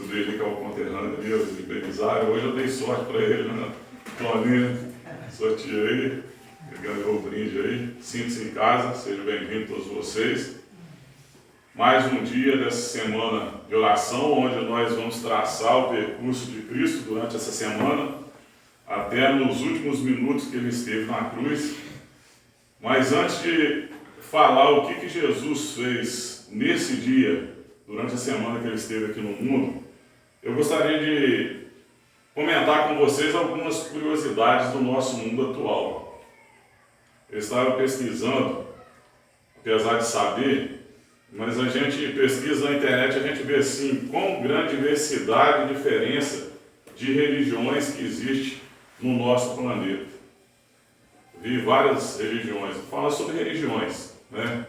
Estudei ali com o conterrâneo meu, de Belisário. Hoje eu dei sorte para ele, né? Toninho, sorteei, ele ganhou o brinde aí. Sinta-se em casa, sejam bem-vindos todos vocês. Mais um dia dessa semana de oração, onde nós vamos traçar o percurso de Cristo durante essa semana, até nos últimos minutos que ele esteve na cruz. Mas antes de falar o que Jesus fez nesse dia, durante a semana que ele esteve aqui no mundo, eu gostaria de comentar com vocês algumas curiosidades do nosso mundo atual. Eu estava pesquisando, apesar de saber, mas a gente pesquisa na internet, a gente vê assim, quão grande diversidade e diferença de religiões que existe no nosso planeta. Vi várias religiões, fala sobre religiões, né?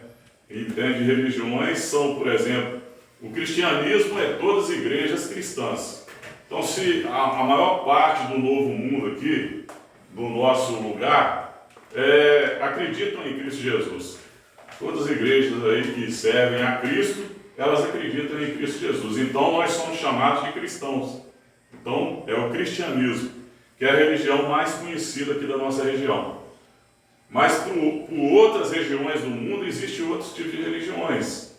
Entende religiões são, por exemplo, o cristianismo é todas as igrejas cristãs. Então, se a maior parte do novo mundo aqui, do nosso lugar, acreditam em Cristo Jesus. Todas as igrejas aí que servem a Cristo, elas acreditam em Cristo Jesus. Então, nós somos chamados de cristãos. Então, é o cristianismo, que é a religião mais conhecida aqui da nossa região. Mas, por outras regiões do mundo, existem outros tipos de religiões.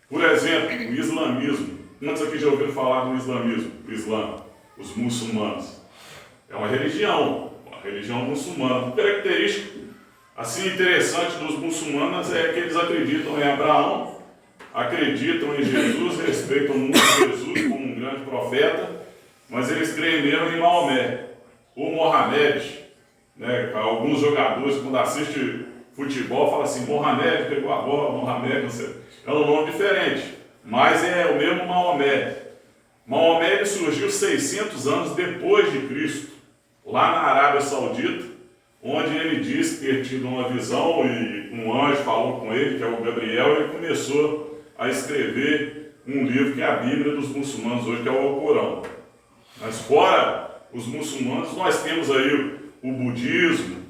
Por exemplo, o islamismo. Quantos aqui já ouviram falar do islamismo? O Islã, os muçulmanos. É uma religião muçulmana. Uma característica assim interessante dos muçulmanos é que eles acreditam em Abraão, acreditam em Jesus, respeitam muito Jesus como um grande profeta, mas eles creem mesmo em Maomé, ou Mohamed, né? Alguns jogadores, quando assistem futebol, falam assim, Mohamed pegou a bola, Mohamed, não sei. É um nome diferente, mas é o mesmo Maomé. Maomé ele surgiu 600 anos depois de Cristo, lá na Arábia Saudita, onde ele disse ter tido uma visão e um anjo falou com ele, que é o Gabriel, e ele começou a escrever um livro que é a Bíblia dos muçulmanos hoje, que é o Alcorão. Mas fora os muçulmanos, nós temos aí o budismo,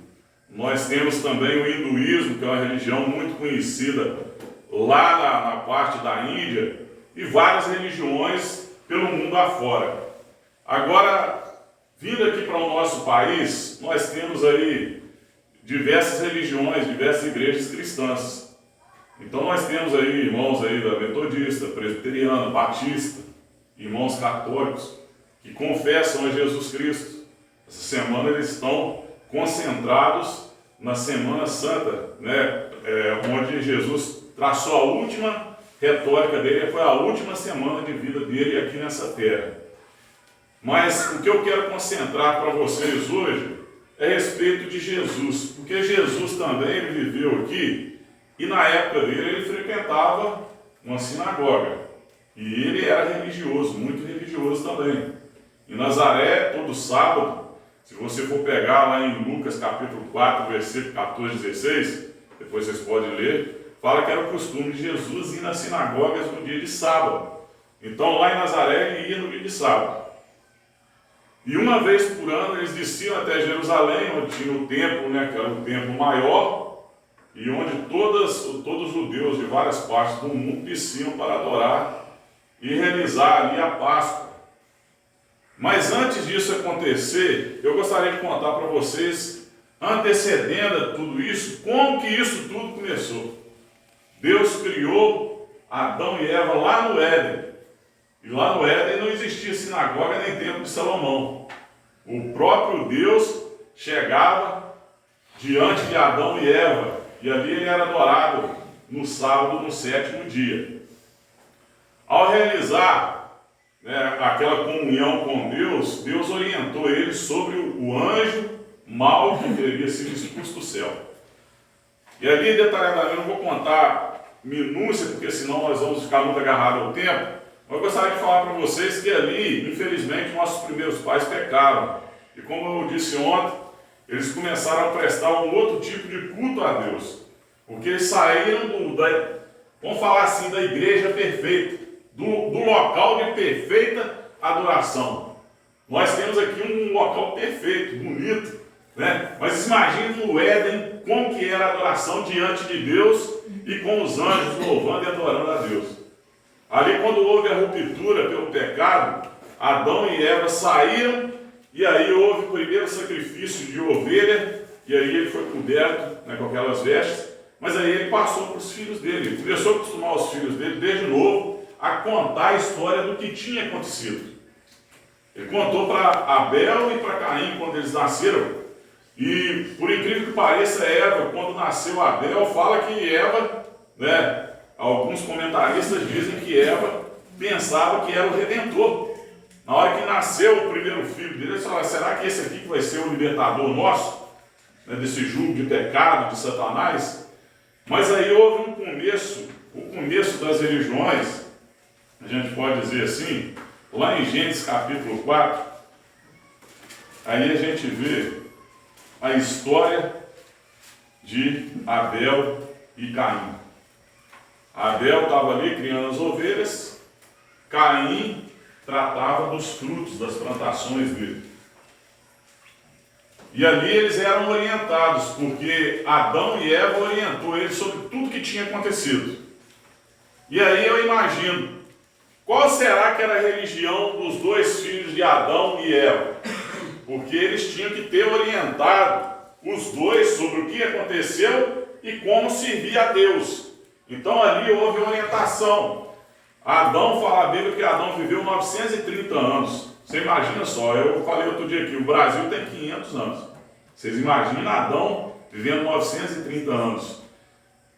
nós temos também o hinduísmo, que é uma religião muito conhecida lá na parte da Índia, e várias religiões pelo mundo afora. Agora, vindo aqui para o nosso país, nós temos aí diversas religiões, diversas igrejas cristãs. Então nós temos aí irmãos aí da Metodista, Presbiteriana, Batista, irmãos católicos, que confessam a Jesus Cristo. Essa semana eles estão concentrados na Semana Santa, né? Onde Jesus traçou a última retórica dele, foi a última semana de vida dele aqui nessa terra. Mas o que eu quero concentrar para vocês hoje é a respeito de Jesus, porque Jesus também ele viveu aqui e na época dele ele frequentava uma sinagoga e ele era religioso, muito religioso também. Em Nazaré, todo sábado, se você for pegar lá em Lucas capítulo 4, versículo 14 e 16, depois vocês podem ler, fala que era o costume de Jesus ir nas sinagogas no dia de sábado. Então lá em Nazaré ele ia no dia de sábado. E uma vez por ano eles desciam até Jerusalém, onde tinha o templo, né, que era o templo maior, e onde todos os judeus de várias partes do mundo desciam para adorar e realizar ali a Páscoa. Mas antes disso acontecer, eu gostaria de contar para vocês, antecedendo a tudo isso, como que isso tudo começou. Deus criou Adão e Eva lá no Éden. E lá no Éden não existia sinagoga nem templo de Salomão. O próprio Deus chegava diante de Adão e Eva, e ali ele era adorado no sábado, no sétimo dia. Ao realizar aquela comunhão com Deus, Deus orientou ele sobre o anjo mau que teria sido expulso do céu. E ali, detalhadamente, eu não vou contar minúcia, porque senão nós vamos ficar muito agarrados ao tempo. Eu gostaria de falar para vocês que ali, infelizmente, nossos primeiros pais pecaram. E como eu disse ontem, eles começaram a prestar um outro tipo de culto a Deus. Porque eles saíram vamos falar assim, da igreja perfeita, do local de perfeita adoração. Nós temos aqui um local perfeito, bonito, né? Mas imagine no Éden como que era a adoração diante de Deus e com os anjos louvando e adorando a Deus. Ali, quando houve a ruptura pelo pecado, Adão e Eva saíram, e aí houve o primeiro sacrifício de ovelha, e aí ele foi coberto, né, com aquelas vestes, mas aí ele passou para os filhos dele, ele começou a acostumar os filhos dele, desde novo, a contar a história do que tinha acontecido. Ele contou para Abel e para Caim quando eles nasceram, e por incrível que pareça, Eva, quando nasceu Abel, fala que Eva, né, alguns comentaristas dizem que Eva pensava que era o Redentor. Na hora que nasceu o primeiro filho dele, eles falaram, será que esse aqui que vai ser o libertador nosso? Né, desse jugo de pecado, de Satanás? Mas aí houve um começo, o começo das religiões, a gente pode dizer assim, lá em Gênesis capítulo 4, aí a gente vê a história de Abel e Caim. Abel estava ali criando as ovelhas, Caim tratava dos frutos das plantações dele. E ali eles eram orientados, porque Adão e Eva orientou eles sobre tudo que tinha acontecido. E aí eu imagino, qual será que era a religião dos dois filhos de Adão e Eva? Porque eles tinham que ter orientado os dois sobre o que aconteceu e como servir a Deus. Então ali houve orientação. Adão, fala a Bíblia que Adão viveu 930 anos. Você imagina só, eu falei outro dia aqui, o Brasil tem 500 anos. Vocês imaginam Adão vivendo 930 anos.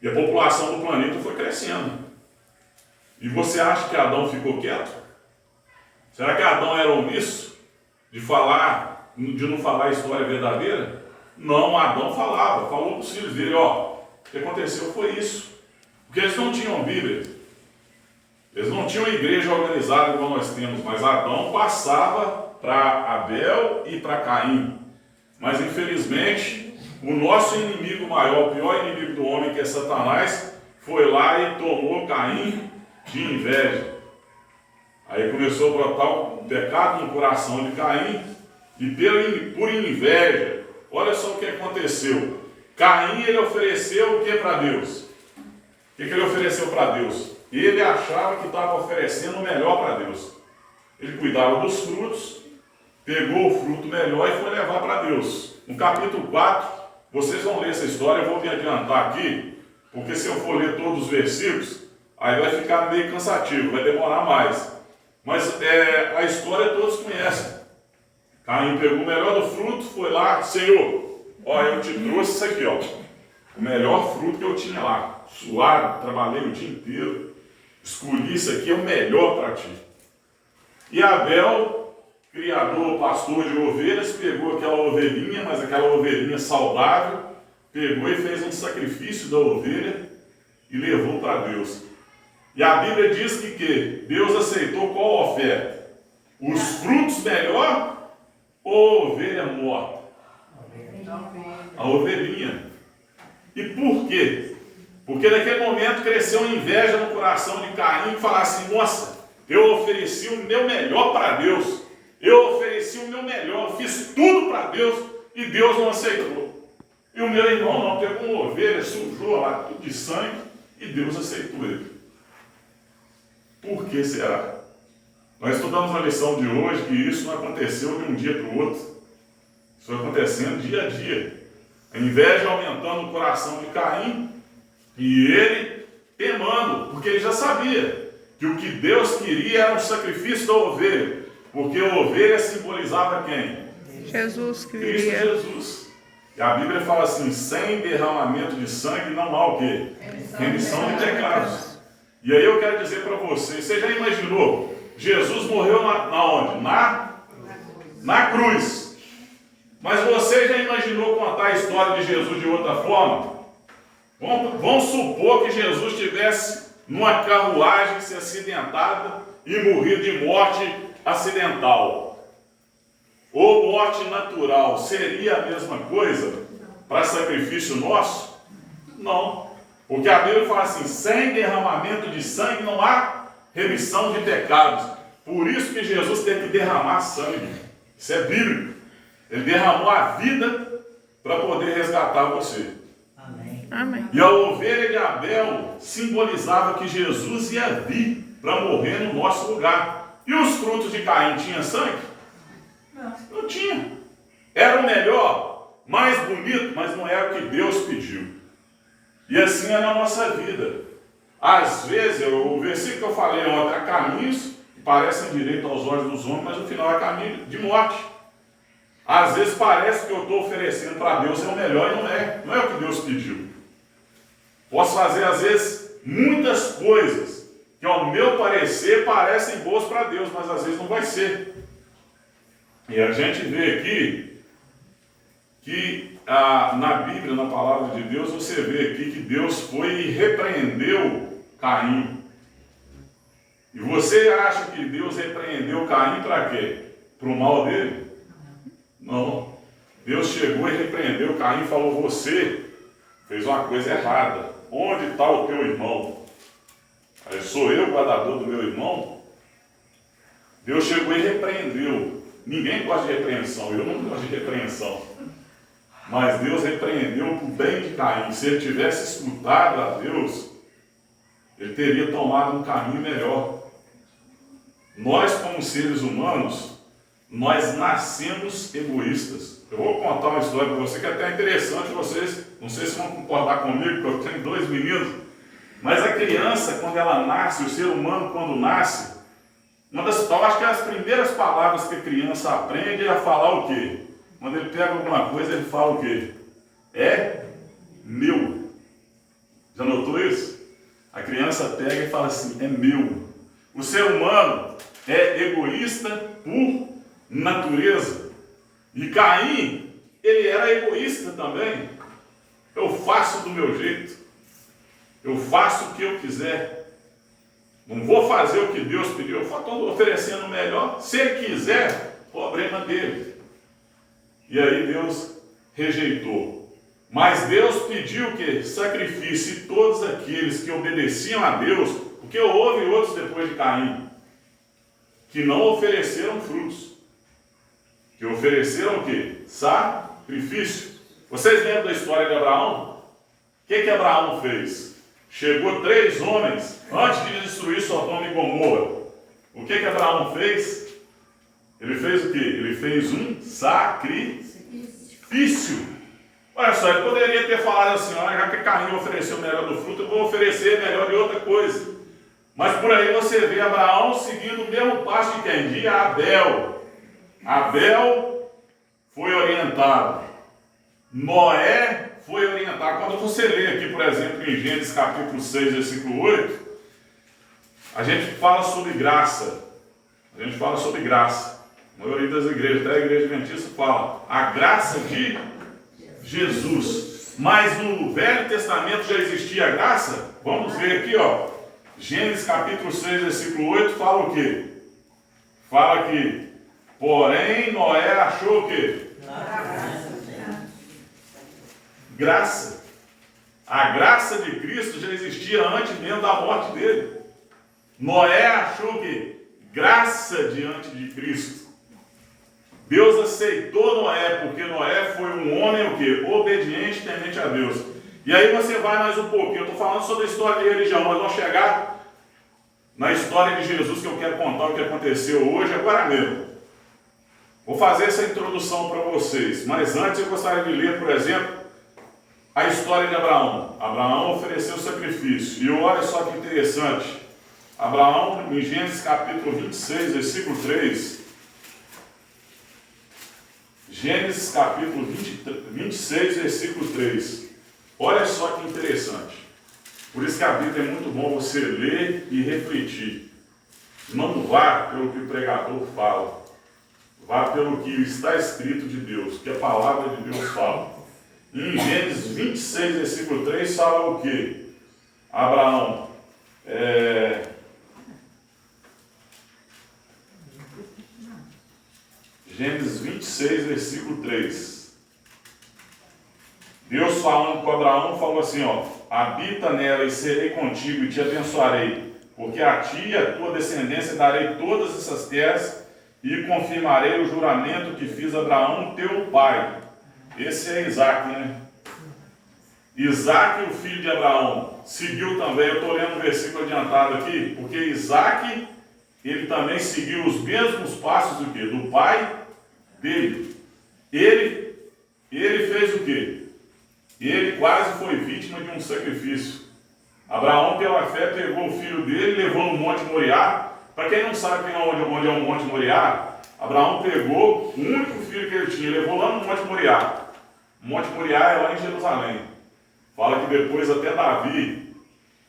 E a população do planeta foi crescendo. E você acha que Adão ficou quieto? Será que Adão era omisso de não falar a história verdadeira? Não, Adão falava, falou para os filhos dele, ó, o que aconteceu foi isso. Porque eles não tinham Bíblia. Eles não tinham igreja organizada igual nós temos, mas Adão passava para Abel e para Caim. Mas infelizmente, o nosso inimigo maior, o pior inimigo do homem, que é Satanás, foi lá e tomou Caim de inveja. Aí começou a brotar o pecado no coração de Caim, e por inveja, olha só o que aconteceu. Caim, ele ofereceu o que para Deus? O que ele ofereceu para Deus? Ele achava que estava oferecendo o melhor para Deus. Ele cuidava dos frutos, pegou o fruto melhor e foi levar para Deus. No capítulo 4, vocês vão ler essa história, eu vou me adiantar aqui, porque se eu for ler todos os versículos, aí vai ficar meio cansativo, vai demorar mais. Mas a história todos conhecem. Caim pegou o melhor do fruto, foi lá, Senhor, ó, eu te trouxe isso aqui, ó, o melhor fruto que eu tinha lá, suado, trabalhei o dia inteiro, escolhi isso aqui, é o melhor para ti. E Abel, criador, pastor de ovelhas, pegou aquela ovelhinha, mas aquela ovelhinha saudável, pegou e fez um sacrifício da ovelha e levou para Deus. E a Bíblia diz que Deus aceitou qual oferta? Os frutos melhor ou a ovelha morta? A ovelhinha. E por quê? Porque naquele momento cresceu uma inveja no coração de Caim e falar assim, nossa, eu ofereci o meu melhor para Deus. Eu ofereci o meu melhor, eu fiz tudo para Deus e Deus não aceitou. E o meu irmão não, pegou uma ovelha, sujou lá tudo de sangue e Deus aceitou ele. Por que será? Nós estudamos na lição de hoje que isso não aconteceu de um dia para o outro. Isso foi acontecendo dia a dia. A inveja aumentando no coração de Caim e ele temando, porque ele já sabia que o que Deus queria era um sacrifício da ovelha, porque a ovelha simbolizava quem? Jesus que Cristo viria. Jesus. E a Bíblia fala assim, sem derramamento de sangue não há o quê? Remissão de pecados. E aí eu quero dizer para você já imaginou? Jesus morreu na onde? Na cruz. Mas você já imaginou contar a história de Jesus de outra forma? Vamos supor que Jesus estivesse numa carruagem se acidentada e morrido de morte acidental. Ou morte natural. Seria a mesma coisa para sacrifício nosso? Não. Porque a Bíblia fala assim, sem derramamento de sangue não há remissão de pecados. Por isso que Jesus teve que derramar sangue. Isso é bíblico. Ele derramou a vida para poder resgatar você. Amém. E a ovelha de Abel simbolizava que Jesus ia vir para morrer no nosso lugar. E os frutos de Caim tinham sangue? Não tinha. Era o melhor, mais bonito, mas não era o que Deus pediu. E assim é na nossa vida. Às vezes, o versículo que eu falei ontem, há caminhos que parecem direito aos olhos dos homens, mas no final é caminho de morte. Às vezes parece que eu estou oferecendo para Deus é o melhor e não é. Não é o que Deus pediu. Posso fazer, às vezes, muitas coisas que, ao meu parecer, parecem boas para Deus, mas às vezes não vai ser. E a gente vê aqui que na Bíblia, na palavra de Deus, você vê aqui que Deus foi e repreendeu Caim. E você acha que Deus repreendeu Caim para quê? Para o mal dele? Não. Deus chegou e repreendeu Caim e falou: você fez uma coisa errada. Onde está o teu irmão? Aí, sou eu o guardador do meu irmão? Deus chegou e repreendeu. Ninguém gosta de repreensão, eu não gosto de repreensão. Mas Deus repreendeu para o bem de Caim. Se ele tivesse escutado a Deus, ele teria tomado um caminho melhor. Nós, como seres humanos, nós nascemos egoístas. Eu vou contar uma história para você que é até interessante. Vocês, não sei se vão concordar comigo, porque eu tenho 2 meninos. Mas a criança, quando ela nasce, o ser humano, quando nasce, eu acho que as primeiras palavras que a criança aprende é a falar o quê? Quando ele pega alguma coisa, ele fala o quê? É meu. Já notou isso? A criança pega e fala assim: é meu. O ser humano é egoísta por natureza. E Caim, ele era egoísta também. Eu faço do meu jeito. Eu faço o que eu quiser. Não vou fazer o que Deus pediu. Eu estou oferecendo o melhor. Se ele quiser, problema dele. E aí Deus rejeitou. Mas Deus pediu que sacrifício, e todos aqueles que obedeciam a Deus, porque houve outros depois de Caim, que não ofereceram frutos. Que ofereceram o quê? Sacrifício. Vocês lembram da história de Abraão? O que Abraão fez? Chegou 3 homens antes de destruir Sodoma e Gomorra. O que Abraão fez? Ele fez o quê? Ele fez um sacrifício. Olha só, ele poderia ter falado assim: olha, já que Caim ofereceu o melhor do fruto, eu vou oferecer melhor de outra coisa. Mas por aí você vê Abraão seguindo o mesmo passo de quem? De Abel. Abel foi orientado. Noé foi orientado. Quando você lê aqui, por exemplo, em Gênesis capítulo 6, versículo 8, a gente fala sobre graça. A gente fala sobre graça. A maioria das igrejas, até a igreja adventista, fala a graça de Jesus. Mas no Velho Testamento já existia a graça? Vamos ver aqui, ó. Gênesis capítulo 6, versículo 8, fala o quê? Fala que, porém, Noé achou o quê? Graça. A graça de Cristo já existia antes mesmo da morte dele. Noé achou que graça diante de Cristo. Deus aceitou Noé, porque Noé foi um homem o quê? Obediente, temente a Deus. E aí você vai mais um pouquinho. Eu estou falando sobre a história de religião, mas vamos chegar na história de Jesus, que eu quero contar o que aconteceu hoje, agora mesmo. Vou fazer essa introdução para vocês, mas antes eu gostaria de ler, por exemplo, a história de Abraão. Abraão ofereceu sacrifício. E olha só que interessante. Abraão, em Gênesis capítulo 26, versículo 3. Gênesis capítulo 26, versículo 3. Olha só que interessante. Por isso que a Bíblia é muito bom você ler e refletir. Não vá pelo que o pregador fala. Vá pelo que está escrito de Deus, que a palavra de Deus fala. Em Gênesis 26, versículo 3, fala o quê? Abraão, Gênesis 26, versículo 3. Deus falando com Abraão, falou assim, ó: habita nela e serei contigo e te abençoarei, porque a ti e a tua descendência darei todas essas terras e confirmarei o juramento que fiz a Abraão, teu pai. Esse é Isaac, né? Isaac, o filho de Abraão, seguiu também, eu estou lendo um versículo adiantado aqui, porque Isaac, ele também seguiu os mesmos passos do quê? Do pai dele. Ele fez o quê? Ele quase foi vítima de um sacrifício. Abraão, pela fé, pegou o filho dele e levou no Monte Moriá. Para quem não sabe onde é o Monte Moriá, Abraão pegou o único filho que ele tinha, levou lá no Monte Moriá. O Monte Moriá é lá em Jerusalém. Fala que depois até Davi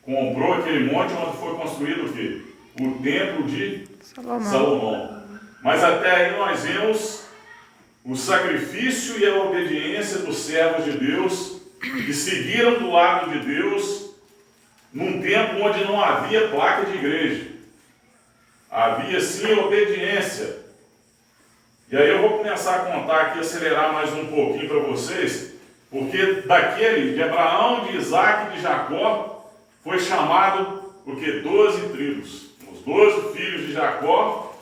comprou aquele monte onde foi construído o quê? O templo de Salomão. Mas até aí nós vemos o sacrifício e a obediência dos servos de Deus, que seguiram do lado de Deus, num tempo onde não havia placa de igreja. Havia sim obediência. E aí eu vou começar a contar aqui, acelerar mais um pouquinho para vocês, porque daquele, de Abraão, de Isaac e de Jacó, foi chamado o que? 12 tribos. Os 12 filhos de Jacó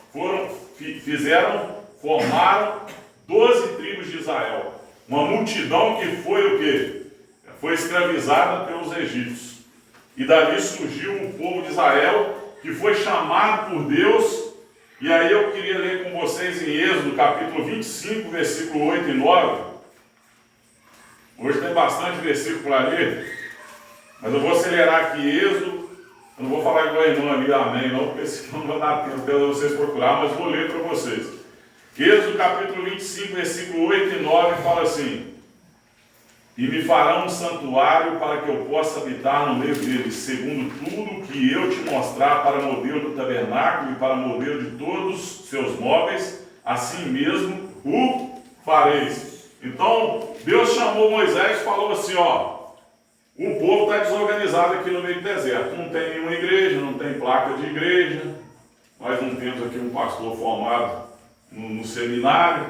formaram 12 tribos de Israel. Uma multidão que foi o quê? Foi escravizada pelos egípcios. E dali surgiu um povo de Israel que foi chamado por Deus. E aí eu queria ler com vocês em Êxodo, capítulo 25, versículo 8 e 9. Hoje tem bastante versículo para ler, mas eu vou acelerar aqui Êxodo. Eu não vou falar igual a irmã ali, amém, não, porque senão não vai dar tempo para vocês procurar, mas vou ler para vocês. Êxodo, capítulo 25, versículo 8 e 9, fala assim: e me farão um santuário para que eu possa habitar no meio deles, segundo tudo que eu te mostrar para modelo do tabernáculo e para modelo de todos os seus móveis, assim mesmo o fareis. Então, Deus chamou Moisés e falou assim, ó, o povo está desorganizado aqui no meio do deserto, não tem nenhuma igreja, não tem placa de igreja, nós não temos aqui um pastor formado no seminário,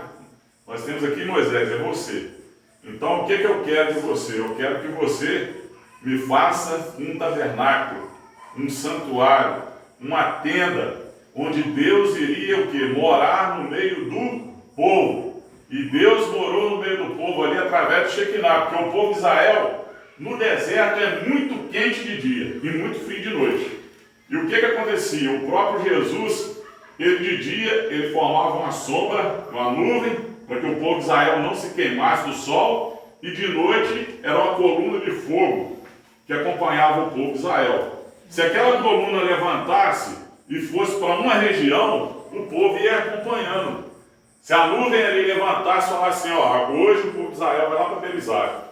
nós temos aqui Moisés, é você. Então, o que eu quero de você? Eu quero que você me faça um tabernáculo, um santuário, uma tenda, onde Deus iria o quê? Morar no meio do povo. E Deus morou no meio do povo ali através do Shekinah, porque o povo de Israel, no deserto, é muito quente de dia e muito frio de noite. E o que acontecia? O próprio Jesus, ele de dia, ele formava uma sombra, uma nuvem, para que o povo de Israel não se queimasse do sol, e de noite era uma coluna de fogo que acompanhava o povo de Israel. Se aquela coluna levantasse e fosse para uma região, o povo ia acompanhando. Se a nuvem ali levantasse e falasse assim, ó, hoje o povo de Israel vai lá para Berizar.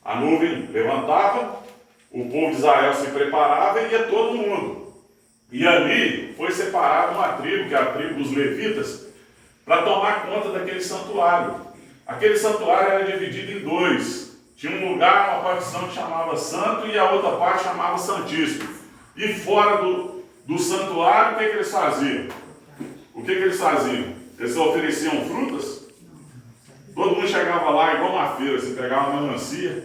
A nuvem levantava, o povo de Israel se preparava e ia todo mundo. E ali foi separada uma tribo, que é a tribo dos levitas, para tomar conta daquele santuário. Aquele santuário era dividido em dois. Tinha um lugar, uma partição que chamava Santo e a outra parte chamava Santíssimo. E fora do santuário, o que eles faziam? O que eles faziam? Eles ofereciam frutas. Todo mundo chegava lá igual uma feira, você pegava uma melancia,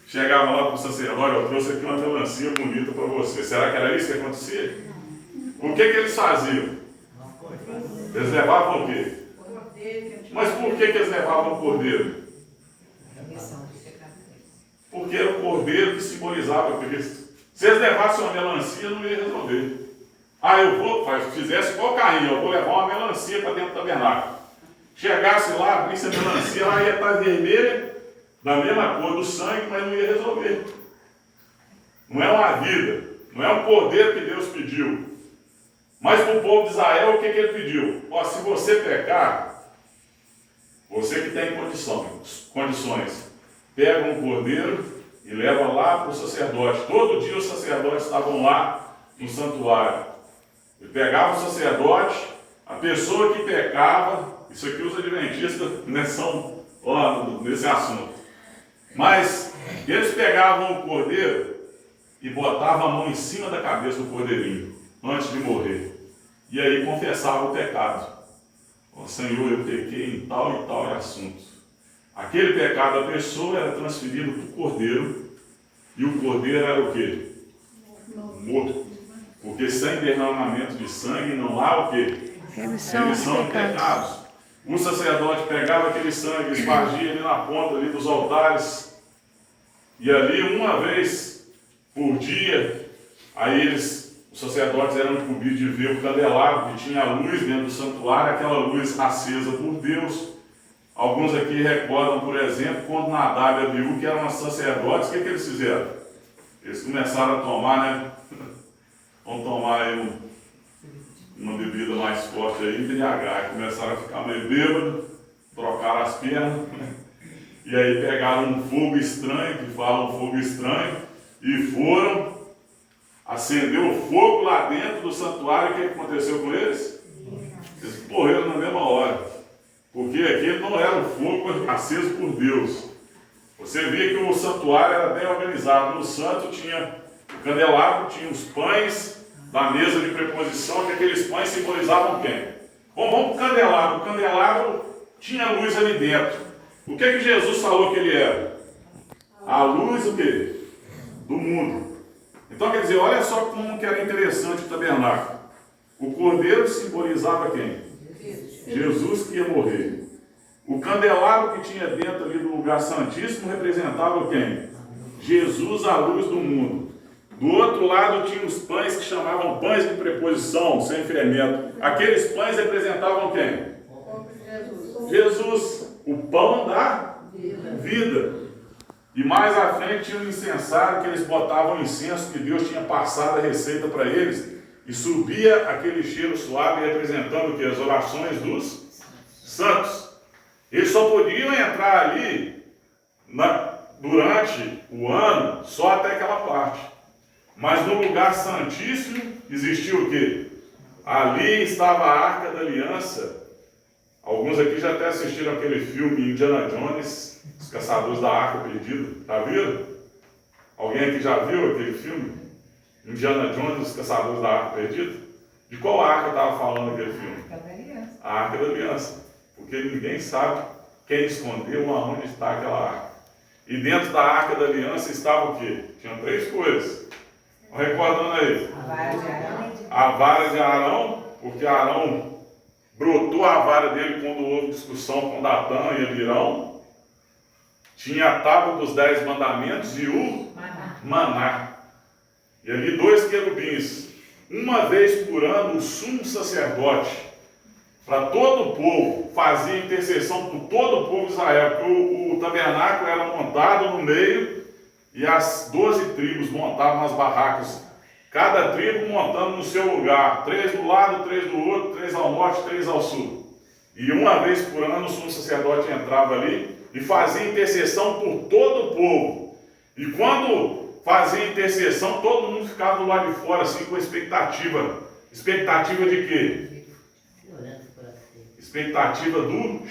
chegava lá para o sacerdote, eu trouxe aqui uma melancia bonita para você. Será que era isso que acontecia? O que eles faziam? Eles levavam o quê? Mas por que eles levavam o cordeiro? Porque era o cordeiro que simbolizava Cristo. Se eles levassem uma melancia, não ia resolver. Fizesse igual Caim, eu vou levar uma melancia para dentro do tabernáculo. Chegasse lá, abrisse a melancia, ela ia estar vermelha, da mesma cor do sangue, mas não ia resolver. Não é uma vida, não é um cordeiro que Deus pediu. Mas para o povo de Israel, o que ele pediu? Ó, se você pecar, você que tem condições, pega um cordeiro e leva lá para o sacerdote. Todo dia os sacerdotes estavam lá no santuário. Ele pegava o sacerdote, a pessoa que pecava, isso aqui os adventistas são nesse assunto. Mas eles pegavam o cordeiro e botavam a mão em cima da cabeça do cordeirinho, antes de morrer. E aí confessavam o pecado. Ó, Senhor, eu pequei em tal e tal assunto. Aquele pecado da pessoa era transferido para o cordeiro, e o cordeiro era o quê? Morto. Porque sem derramamento de sangue não há o quê? Remissão de pecados. O sacerdote pegava aquele sangue, espargia ali na ponta ali dos altares, E ali, uma vez por dia, aí os sacerdotes eram incumbidos de ver o candelabro que tinha a luz dentro do santuário, aquela luz acesa por Deus. Alguns aqui recordam, por exemplo, quando Nadab e Abiú, que eram sacerdotes, o que eles fizeram? Eles começaram a tomar, né? Vamos tomar aí uma bebida mais forte aí, embriagar. Começaram a ficar meio bêbados, trocaram as pernas, e aí pegaram um fogo estranho, que fala um fogo estranho, e foram, acendeu o fogo lá dentro do santuário. E o que aconteceu com eles? Eles morreram na mesma hora. Porque aquele não era um fogo aceso por Deus. Você via que o santuário era bem organizado. No santo tinha o candelabro, tinha os pães da mesa de preposição, que aqueles pães simbolizavam quem? Bom, vamos para o candelabro. O candelabro tinha luz ali dentro. O que Jesus falou que ele era? A luz o quê? Do mundo. Então quer dizer, olha só como que era interessante o tabernáculo. O cordeiro simbolizava quem? Jesus que ia morrer. O candelabro que tinha dentro ali do lugar santíssimo representava quem? Jesus, a luz do mundo. Do outro lado tinha os pães que chamavam pães de preposição, sem fermento. Aqueles pães representavam quem? Jesus, o pão da vida. E mais à frente tinha um incensário que eles botavam incenso, que Deus tinha passado a receita para eles. E subia aquele cheiro suave representando o que? As orações dos santos. Eles só podiam entrar ali durante o ano, só até aquela parte. Mas no lugar santíssimo existia o quê? Ali estava a Arca da Aliança. Alguns aqui já até assistiram aquele filme Indiana Jones, Os Caçadores da Arca Perdida. Já viram? Alguém aqui já viu aquele filme? Indiana Jones, Os Caçadores da Arca Perdida? De qual arca estava falando aquele filme? A Arca da Aliança. Porque ninguém sabe quem escondeu ou aonde está aquela arca. E dentro da Arca da Aliança estava o quê? Tinham 3 coisas. Estão recordando aí? A vara de Arão, porque Arão brotou a vara dele quando houve discussão com Datã e Abirão. Tinha a tábua dos 10 mandamentos e o maná. E ali 2 querubins. Uma vez por ano, o sumo sacerdote, para todo o povo, fazia intercessão por todo o povo de Israel, porque o tabernáculo era montado no meio e as 12 tribos montavam as barracas. Cada tribo montando no seu lugar, 3 do lado, 3 do outro, 3 ao norte, 3 ao sul. E uma vez por ano o sumo sacerdote entrava ali e fazia intercessão por todo o povo. E quando fazia intercessão, todo mundo ficava do lado de fora, assim, com expectativa. Expectativa de quê? Expectativa do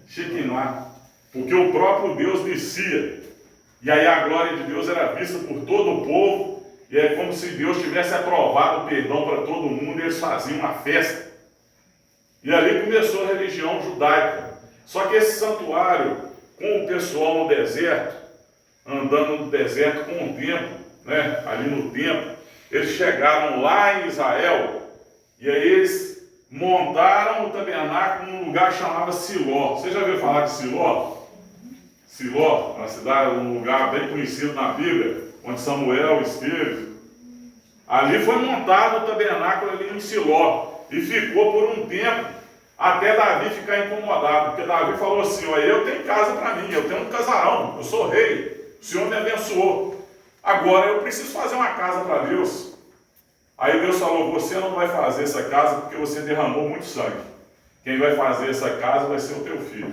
Shekinah. Porque o próprio Deus descia. E aí a glória de Deus era vista por todo o povo. E é como se Deus tivesse aprovado o perdão para todo mundo. E eles faziam uma festa. E ali começou a religião judaica. Só que esse santuário, com o pessoal no deserto, andando no deserto com o tempo, né? Ali no templo, eles chegaram lá em Israel, e aí eles montaram o tabernáculo num lugar que chamava Siló. Você já ouviu falar de Siló? Siló, uma cidade, um lugar bem conhecido na Bíblia, onde Samuel esteve. Ali foi montado o tabernáculo ali em Siló, e ficou por um tempo, até Davi ficar incomodado, porque Davi falou assim: olha, eu tenho casa para mim, eu tenho um casarão, eu sou rei. O Senhor me abençoou. Agora eu preciso fazer uma casa para Deus. Aí Deus falou: você não vai fazer essa casa porque você derramou muito sangue. Quem vai fazer essa casa vai ser o teu filho.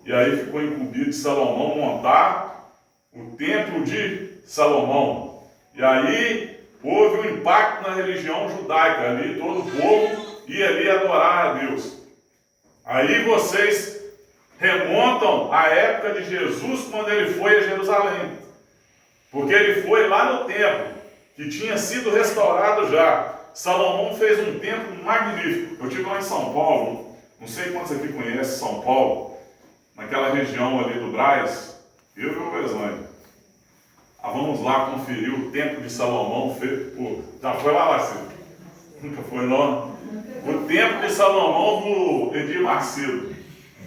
E aí ficou incumbido de Salomão montar o templo de Salomão. E aí houve um impacto na religião judaica. Ali todo o povo ia ali adorar a Deus. Aí vocês remontam à época de Jesus, quando ele foi a Jerusalém. Porque ele foi lá no templo, que tinha sido restaurado já. Salomão fez um templo magnífico. Eu estive lá em São Paulo, não sei quantos aqui conhecem São Paulo, naquela região ali do Brás, eu e o Wesley. Vamos lá conferir o templo de Salomão feito por... Já foi lá, Marcelo? Nunca foi, não? O templo de Salomão do Edir Macedo.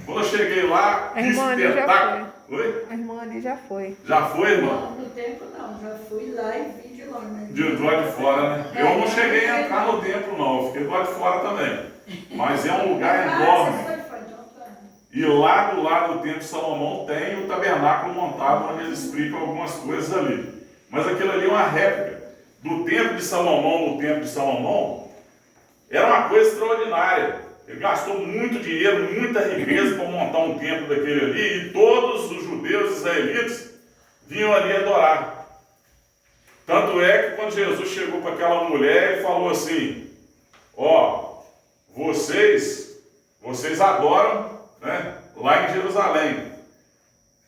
Quando eu cheguei lá, que espetáculo! Oi? A irmã ali já foi. Já foi, irmã? Não, no templo não, já fui lá e vi de longe. Né? De lá de fora, né? Eu não cheguei a entrar no templo, não. Eu fiquei do lado de fora também. Mas é um lugar enorme. E lá do lado do templo de Salomão tem o tabernáculo montado, onde eles explicam algumas coisas ali. Mas aquilo ali é uma réplica. Do templo de Salomão, no templo de Salomão, era uma coisa extraordinária. Ele gastou muito dinheiro, muita riqueza para montar um templo daquele ali, e todos os judeus israelitas vinham ali adorar. Tanto é que quando Jesus chegou para aquela mulher e falou assim, ó, vocês adoram, né, lá em Jerusalém.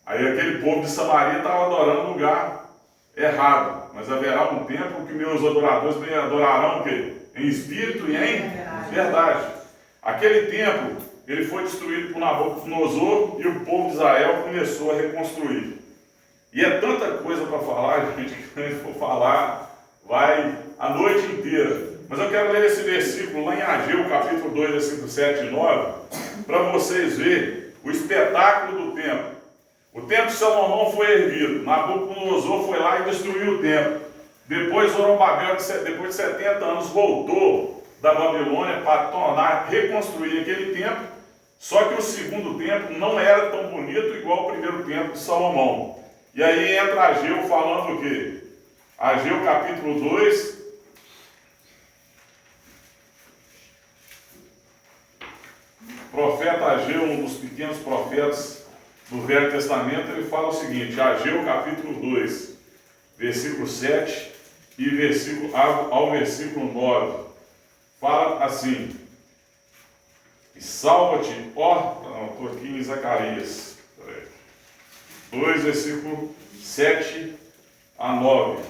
Aí aquele povo de Samaria estava adorando um lugar errado. Mas haverá um tempo que meus adoradores me adorarão o quê? Em espírito e em verdade. Aquele templo, ele foi destruído por Nabucodonosor e o povo de Israel começou a reconstruir. E é tanta coisa para falar, gente, que a gente for falar, vai a noite inteira. Mas eu quero ler esse versículo lá em Ageu, capítulo 2, versículo 7 e 9, para vocês verem o espetáculo do templo. O templo de Salomão foi erguido, Nabucodonosor foi lá e destruiu o templo. Depois Zorobabel, depois de 70 anos, voltou da Babilônia para reconstruir aquele templo, só que o segundo templo não era tão bonito igual o primeiro templo de Salomão. E aí entra Ageu falando o quê? Ageu capítulo 2, profeta Ageu, um dos pequenos profetas do Velho Testamento, ele fala o seguinte, Ageu capítulo 2, versículo 7 e ao versículo 9. Fala assim, e salva-te, ó, não, estou aqui em Zacarias, 2, versículo 7 a 9.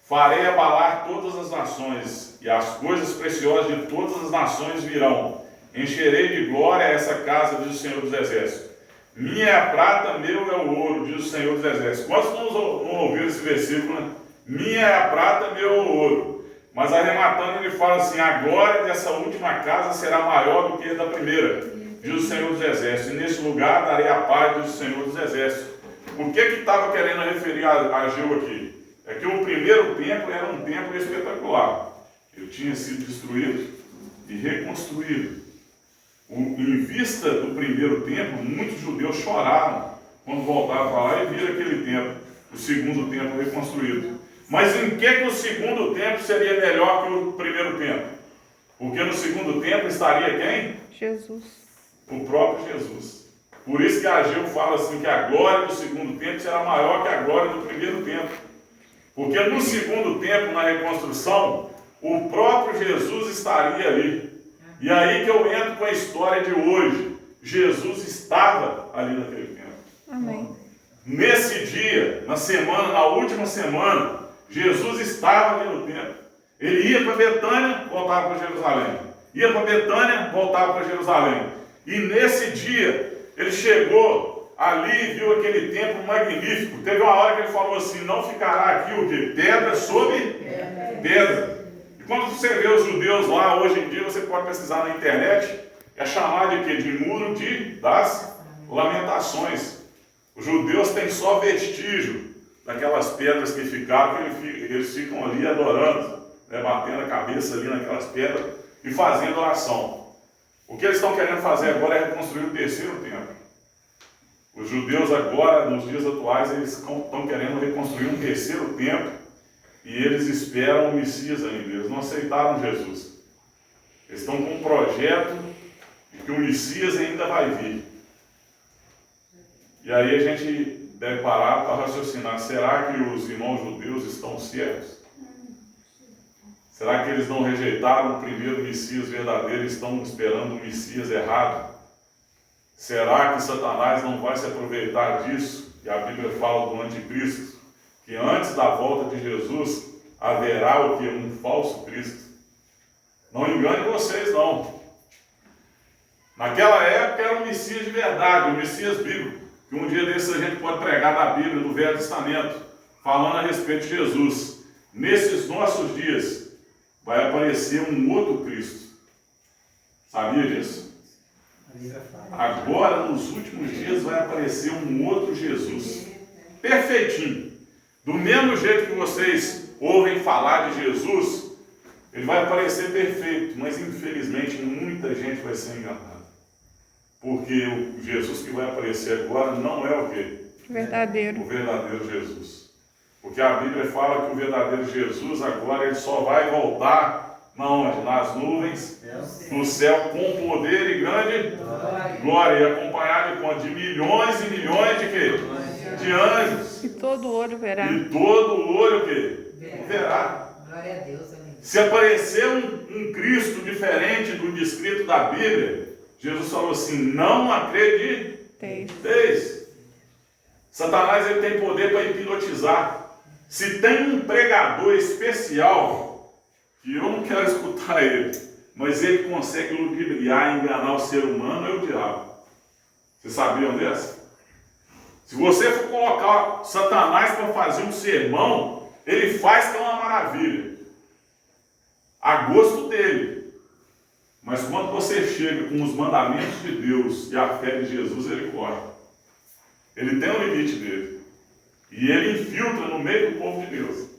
Farei abalar todas as nações, e as coisas preciosas de todas as nações virão. Encherei de glória essa casa, diz o Senhor dos Exércitos. Minha é a prata, meu é o ouro, diz o Senhor dos Exércitos. Quantos não ouviram esse versículo, né? Minha é a prata, meu é o ouro. Mas arrematando ele fala assim, a glória dessa última casa será maior do que a da primeira, diz o Senhor dos Exércitos. E nesse lugar darei a paz, diz o Senhor dos Exércitos. O que estava querendo referir a Ageu aqui? É que o primeiro templo era um templo espetacular. Ele tinha sido destruído e reconstruído. Em vista do primeiro templo, muitos judeus choraram quando voltaram para lá e viram aquele templo, o segundo templo reconstruído. Mas em que o segundo templo seria melhor que o primeiro templo? Porque no segundo templo estaria quem? Jesus. O próprio Jesus. Por isso que Ageu fala assim, que a glória do segundo templo será maior que a glória do primeiro templo. Porque no segundo templo, na reconstrução, o próprio Jesus estaria ali. E aí que eu entro com a história de hoje. Jesus estava ali naquele templo. Amém. Nesse dia, na última semana, Jesus estava ali no templo. Ele ia para Betânia, voltava para Jerusalém. Ia para Betânia, voltava para Jerusalém. E nesse dia, ele chegou ali e viu aquele templo magnífico. Teve uma hora que ele falou assim, não ficará aqui o quê? Pedra sobre pedra. E quando você vê os judeus lá, hoje em dia, você pode pesquisar na internet, é chamado de quê? De muro das lamentações. Os judeus têm só vestígio daquelas pedras que ficaram, que eles ficam ali adorando, né, batendo a cabeça ali naquelas pedras e fazendo oração. O que eles estão querendo fazer agora é reconstruir o terceiro templo. Os judeus agora, nos dias atuais, eles estão querendo reconstruir um terceiro templo e eles esperam o Messias ainda. Eles não aceitaram Jesus. Eles estão com um projeto de que o Messias ainda vai vir. E aí a gente deve parar para raciocinar, será que os irmãos judeus estão cegos? Será que eles não rejeitaram o primeiro Messias verdadeiro e estão esperando o Messias errado? Será que Satanás não vai se aproveitar disso? E a Bíblia fala do anticristo, que antes da volta de Jesus haverá o que? Um falso Cristo. Não engane vocês, não. Naquela época era um Messias de verdade, um Messias bíblico, que um dia desses a gente pode pregar da Bíblia, do Velho Testamento, falando a respeito de Jesus. Nesses nossos dias, vai aparecer um outro Cristo. Sabia disso? Agora, nos últimos dias, vai aparecer um outro Jesus, perfeitinho. Do mesmo jeito que vocês ouvem falar de Jesus, ele vai aparecer perfeito, mas infelizmente muita gente vai ser enganada. Porque o Jesus que vai aparecer agora não é o quê? Verdadeiro. O verdadeiro Jesus. Porque a Bíblia fala que o verdadeiro Jesus agora ele só vai voltar onde? Nas nuvens, no céu, com poder e grande glória, e acompanhado de milhões e milhões de quê? De anjos. E todo olho verá. E todo olho o quê? Verá. Glória a Deus, amém. Se aparecer um Cristo diferente do descrito da Bíblia, Jesus falou assim, não acrediteis. Satanás ele tem poder para hipnotizar. Se tem um pregador especial, que eu não quero escutar ele, mas ele consegue ludibriar e enganar o ser humano, é o diabo. Vocês sabiam dessa? Se você for colocar Satanás para fazer um sermão, ele faz que é uma maravilha. A gosto dele. Mas quando você chega com os mandamentos de Deus e a fé de Jesus, ele corre. Ele tem um limite dele. E ele infiltra no meio do povo de Deus.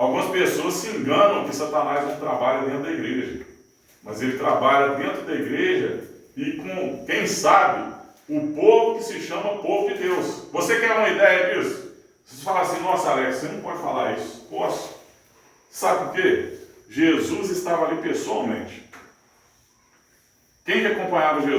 Algumas pessoas se enganam que Satanás não trabalha dentro da igreja. Mas ele trabalha dentro da igreja e com, quem sabe, o povo que se chama povo de Deus. Você quer uma ideia disso? Você fala assim, nossa Alex, você não pode falar isso. Posso. Sabe por quê? Jesus estava ali pessoalmente. Quem que acompanhava Jesus?